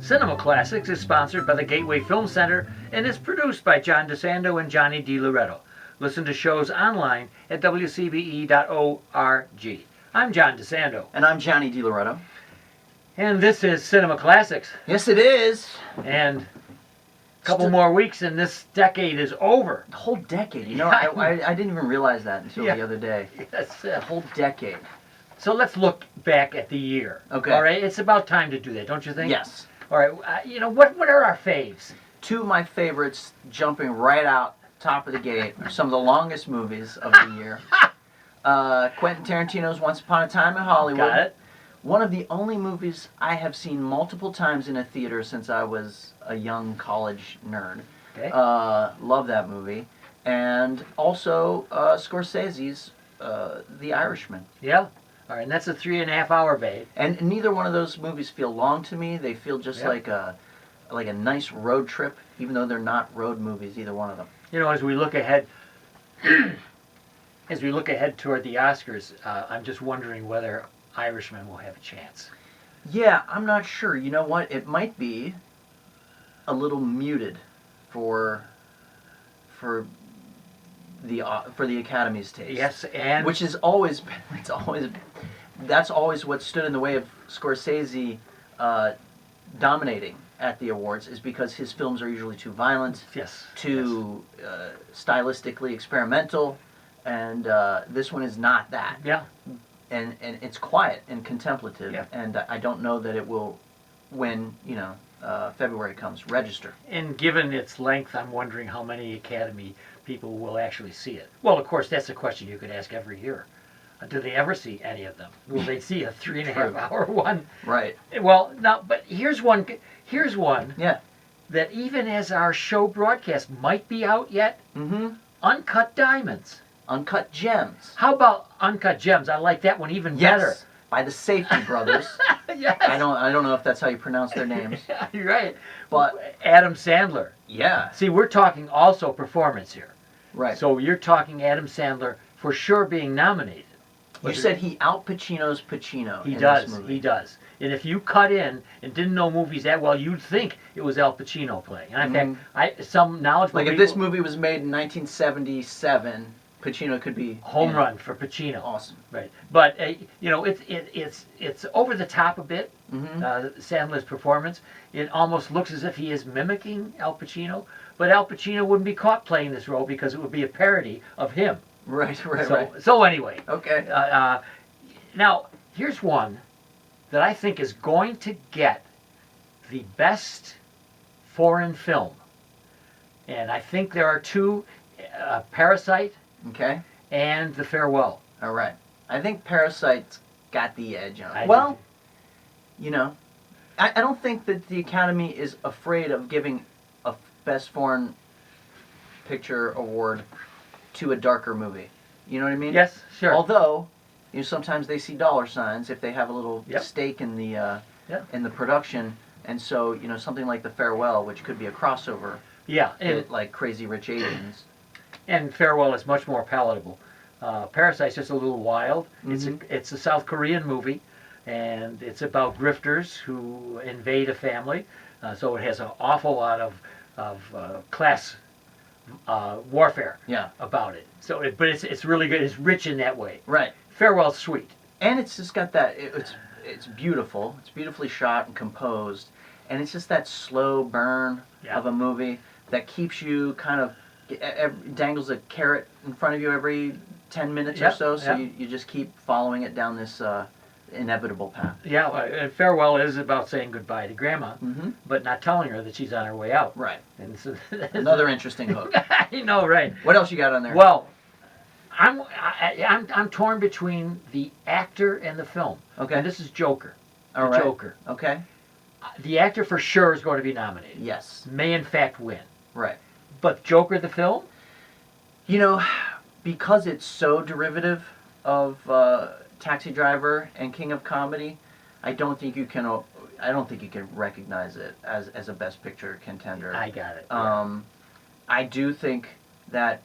Cinema Classics is sponsored by the Gateway Film Center and is produced by John DeSando and Johnny DiLoretto. Listen to shows online at WCBE.org. I'm John DeSando. And I'm Johnny DiLoretto. And this is Cinema Classics. Yes, it is. And a couple more weeks and this decade is over. The whole decade. You know, I didn't even realize that until the other day. Yes. The whole decade. So let's look back at the year. Okay. All right. It's about time to do that, don't you think? Yes. All right. What are our faves? Two of my favorites, jumping right out top of the gate, are some of the longest movies of the year. Quentin Tarantino's Once Upon a Time in Hollywood. Got it. One of the only movies I have seen multiple times in a theater since I was a young college nerd. Okay. Love that movie. And also Scorsese's The Irishman. Yeah. All right, and that's a 3.5 hour babe. And neither one of those movies feel long to me. They feel just like a nice road trip, even though they're not road movies, either one of them. You know, as we look ahead, toward the Oscars, I'm just wondering whether Irishman will have a chance. Yeah, I'm not sure. You know what? It might be a little muted for the Academy's taste. Yes, and which is always that's always what stood in the way of Scorsese dominating at the awards, is because his films are usually too violent, too stylistically experimental, and this one is not that. Yeah. And it's quiet and contemplative, yeah. And I don't know that it will, when February comes, register. And given its length, I'm wondering how many Academy people will actually see it. Well, of course, that's a question you could ask every year. Do they ever see any of them? Will they see a 3.5 hour one? Right. Well, now, but here's one. Yeah. That even as our show broadcast might be out yet. Mm-hmm. Uncut Diamonds. Uncut Gems. How about Uncut Gems? I like that one even better. By the Safety Brothers. Yes. I don't know if that's how you pronounce their names. Yeah, you're right. But Adam Sandler. Yeah. See, we're talking also performance here. Right. So you're talking Adam Sandler for sure being nominated. You said he out Pacino's Pacino. He in does. This movie. He does. And if you cut in and didn't know movies that well, you'd think it was Al Pacino playing. And in fact, some knowledgeable people, if this movie was made in 1977, Pacino could be home run for Pacino. Awesome. Right. But it's over the top a bit. Sandler's performance. It almost looks as if he is mimicking Al Pacino, but Al Pacino wouldn't be caught playing this role because it would be a parody of him. Right. So anyway. Okay. Now here's one that I think is going to get the best foreign film, and I think there are two: Parasite. Okay. And The Farewell. All right. I think Parasite's got the edge on it. I don't think that the Academy is afraid of giving a Best Foreign Picture award to a darker movie. You know what I mean? Yes, sure. Although, sometimes they see dollar signs if they have a little stake in the production, and so something like The Farewell, which could be a crossover. Yeah. Hit like Crazy Rich Asians. And Farewell is much more palatable. Parasite's just a little wild. It's a South Korean movie, and it's about grifters who invade a family. So it has an awful lot of class warfare about it. So, but it's really good. It's rich in that way. Right. Farewell's sweet. And it's just got that. It's beautiful. It's beautifully shot and composed, and it's just that slow burn of a movie that keeps you kind of. Dangles a carrot in front of you every 10 minutes or so, you just keep following it down this inevitable path. Yeah, and Farewell is about saying goodbye to Grandma, but not telling her that she's on her way out. Right. And so, another interesting hook. I know, right? What else you got on there? Well, I'm torn between the actor and the film. Okay. And this is Joker. All right. Joker. Okay. The actor for sure is going to be nominated. Yes. May in fact win. Right. But Joker the film? Because it's so derivative of Taxi Driver and King of Comedy, I don't think you can recognize it as a Best Picture contender. I got it. I do think that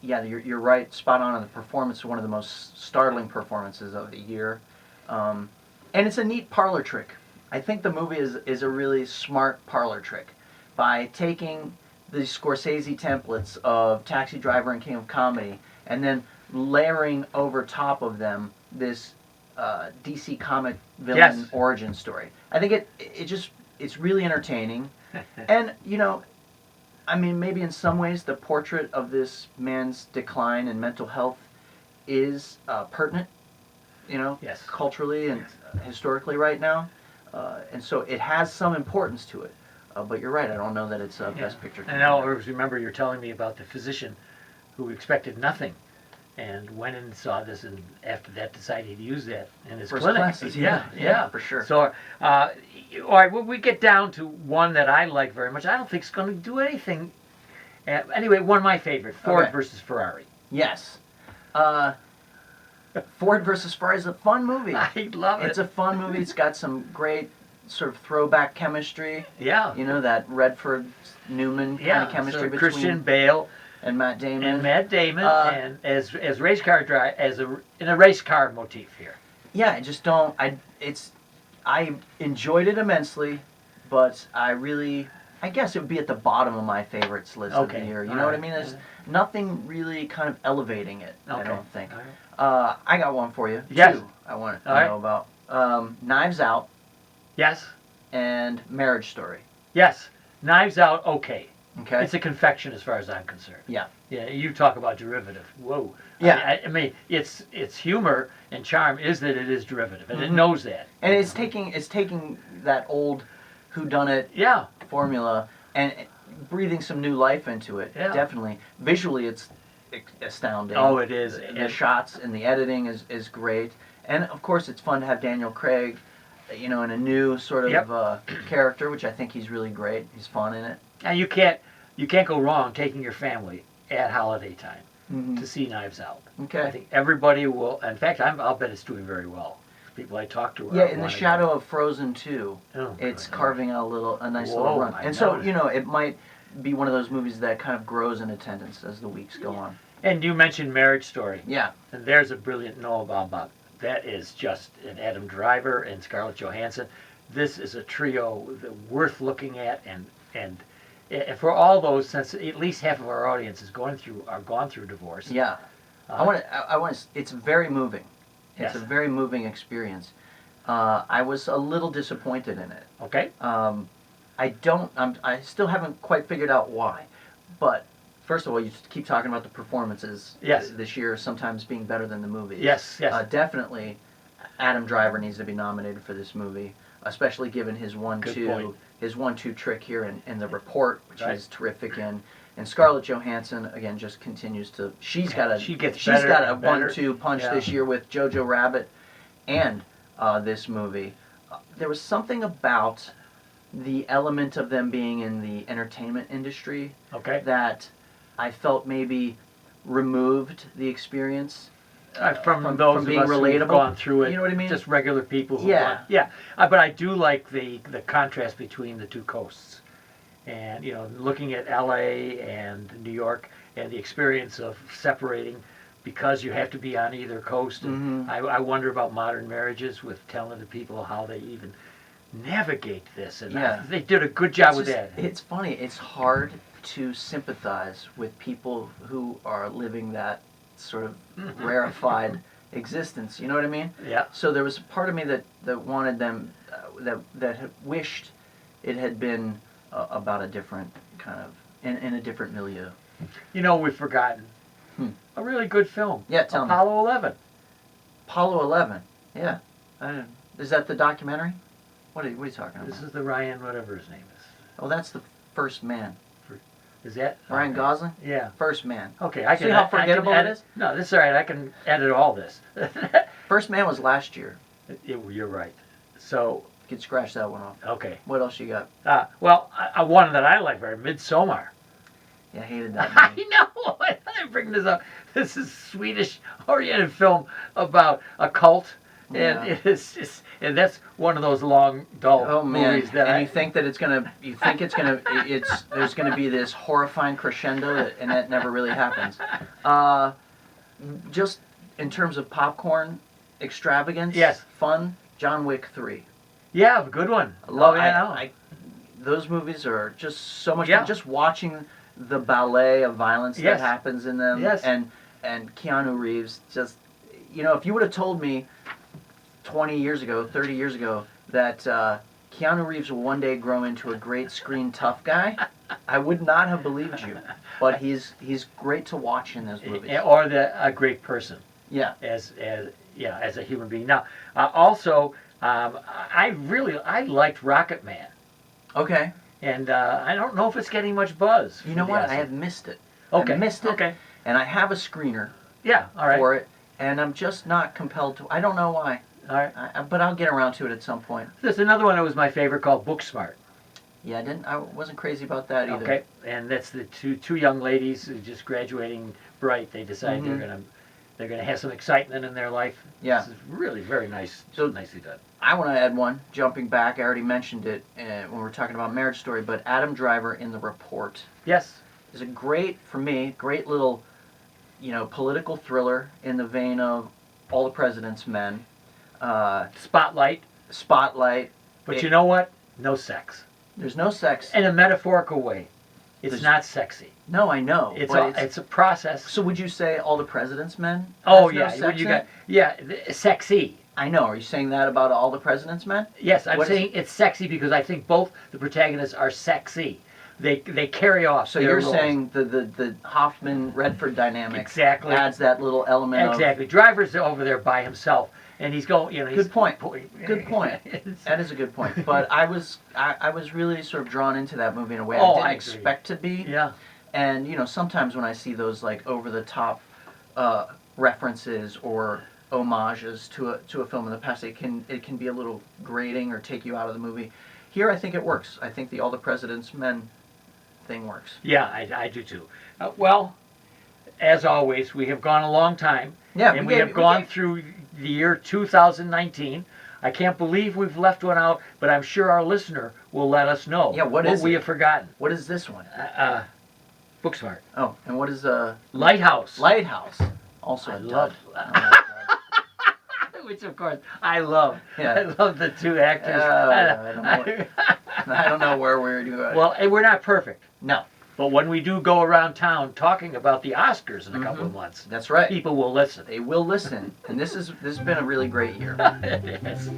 you're right, spot on the performance. One of the most startling performances of the year, and it's a neat parlor trick I think the movie is a really smart parlor trick by taking the Scorsese templates of Taxi Driver and King of Comedy and then layering over top of them this DC comic villain Yes. origin story. I think it's really entertaining, and I mean, maybe in some ways the portrait of this man's decline in mental health is pertinent, Yes. culturally and historically right now, and so it has some importance to it. But you're right, I don't know that it's a Best Picture. And I always remember you're telling me about the physician who expected nothing and went and saw this, and after that decided to use that in his First clinic. classes, Yeah, for sure. So, all right, well, we get down to one that I like very much. I don't think it's going to do anything. Anyway, one of my favorite, Ford Okay. versus Ferrari. Yes. Ford versus Ferrari is a fun movie. I love it. It's a fun movie. It's got some great sort of throwback chemistry. Yeah. That Redford Newman kind of chemistry so between Christian Bale and Matt Damon. and as race car drive in a race car motif here. Yeah, I just don't. I enjoyed it immensely, but I guess it would be at the bottom of my favorites list of the year. You know what I mean? There's nothing really kind of elevating it. I don't think. I got one for you. Yes. Two I want to know about. Knives Out Yes. and Marriage Story. Yes. Knives Out. Okay. Okay. It's a confection as far as I'm concerned. Yeah. Yeah. You talk about derivative. Whoa. Yeah. I mean, its humor and charm is that it is derivative, and it knows that. And it's taking that old whodunit Yeah. formula and breathing some new life into it. Yeah. Definitely. Visually, it's astounding. Oh, it is. The shots and the editing is great. And, of course, it's fun to have Daniel Craig, in a new sort of character, which I think he's really great. He's fun in it. And you can't go wrong taking your family at holiday time Mm-hmm. to see Knives Out. Okay. I think everybody will. In fact, I'll bet it's doing very well. People I talk to. Yeah, in the shadow of Frozen 2, Oh, it's God. carving out a nice Whoa, little run. I And so, noticed. it might be one of those movies that kind of grows in attendance as the weeks go on. And you mentioned Marriage Story. Yeah. And there's a brilliant Noah Baumbach. That is just an Adam Driver and Scarlett Johansson. This is a trio worth looking at, and for all those, since at least half of our audience is gone through divorce. Yeah. I want to. It's very moving. It's Yes. a very moving experience. I was a little disappointed in it. Okay. I still haven't quite figured out why. But first of all, you keep talking about the performances Yes. this year sometimes being better than the movies. Yes. Yes. Definitely, Adam Driver needs to be nominated for this movie, especially given his Good point. 1-2 trick here in The Report, which Right. is terrific in. And Scarlett Johansson again just continues to. She gets she's better got a and better. 1-2 punch Yeah. this year with Jojo Rabbit, and this movie. There was something about the element of them being in the entertainment industry Okay. that I felt maybe removed the experience From those being of us relatable. who've gone through it. You know what I mean? Just regular people. Yeah. Yeah. But I do like the contrast between the two coasts, and looking at L.A. and New York and the experience of separating because you have to be on either coast. And I wonder about modern marriages with talented people, how they even navigate this. And they did a good job with that. It's funny. It's hard to sympathize with people who are living that sort of rarefied existence. You know what I mean? Yeah. So there was a part of me that wanted them, that had wished it had been about a different kind of, in a different milieu. We've forgotten a really good film. Yeah, tell me. Apollo 11. Apollo 11. Yeah. Is that the documentary? What are you talking about? This is the Ryan, whatever his name is. Oh, that's the First Man. Is that Ryan okay. Gosling? Yeah. First Man. Okay, I can. See how I can forgettable it edit- is? No, that's all right. I can edit all this. First Man was last year. You're right. So, You could scratch that one off. okay. What else you got? Well, one that I like very, Midsommar. Yeah, I hated that I movie. know. I bring this up. This is Swedish-oriented film about a cult, Yeah. and and that's one of those long, dull Oh man! movies that And you think that there's gonna be this horrifying crescendo, and that never really happens. Just in terms of popcorn extravagance, Yes. fun. John Wick 3. Yeah, good one. I love yeah, those movies are just so much Yeah. fun. Just watching the ballet of violence Yes. that happens in them, Yes. and Keanu Reeves, just, if you would have told me 20 years ago, 30 years ago, that Keanu Reeves will one day grow into a great screen tough guy, I would not have believed you. But he's great to watch in those movies. or a great person. Yeah. As a human being. Now, also, I liked Rocket Man, Okay. and I don't know if it's getting much buzz. You know for the what? Oscar. I have missed it. Okay. I missed it. Okay. And I have a screener Yeah. All right. for it, and I'm just not compelled to. I don't know why. All right. But I'll get around to it at some point. There's another one that was my favorite called Booksmart. Yeah, I wasn't crazy about that either. Okay. And that's the two young ladies who just graduating bright. They decide Mhm. they're gonna have some excitement in their life. Yeah. This is really very nice. So- nicely done. I want to add one. Jumping back, I already mentioned it when we were talking about Marriage Story, but Adam Driver in The Report Yes. is a great little, political thriller in the vein of All the President's Men, Spotlight. Spotlight. But you know what? No sex. There's no sex. In a metaphorical way. It's There's- not sexy. No, I know. But It's a process. So would you say All the President's Men? Oh has no yeah, sex when you in got it? sexy. I know. Are you saying that about All the President's Men? Yes, I'm What is- saying it's sexy because I think both the protagonists are sexy. They carry off. So their you're roles. saying the Hoffman Redford dynamic Exactly. adds that little element Exactly. Driver's over there by himself, and he's going. He's, Good point. Good point. That is a good point. But I was really sort of drawn into that movie in a way Oh, I didn't I agree. expect to be. Yeah. And sometimes when I see those like over the top references or homages to a film in the past, it can be a little grating or take you out of the movie. Here, I think it works. I think the All the President's Men thing works. Yeah, I do too. Well, as always, we have gone a long time, Yeah, and we have gone through the year 2019. I can't believe we've left one out, but I'm sure our listener will let us know Yeah, what is we it? have forgotten. What is this one? Booksmart. Oh, and what is Lighthouse. Lighthouse? Also I a love. dud. Oh, Which of course I love. Yeah. I love the two actors. I don't know where we're doing. Well, and we're not perfect, No, but when we do go around town talking about the Oscars in a couple of months, that's right. people will listen. They will listen, and this has been a really great year. Yes.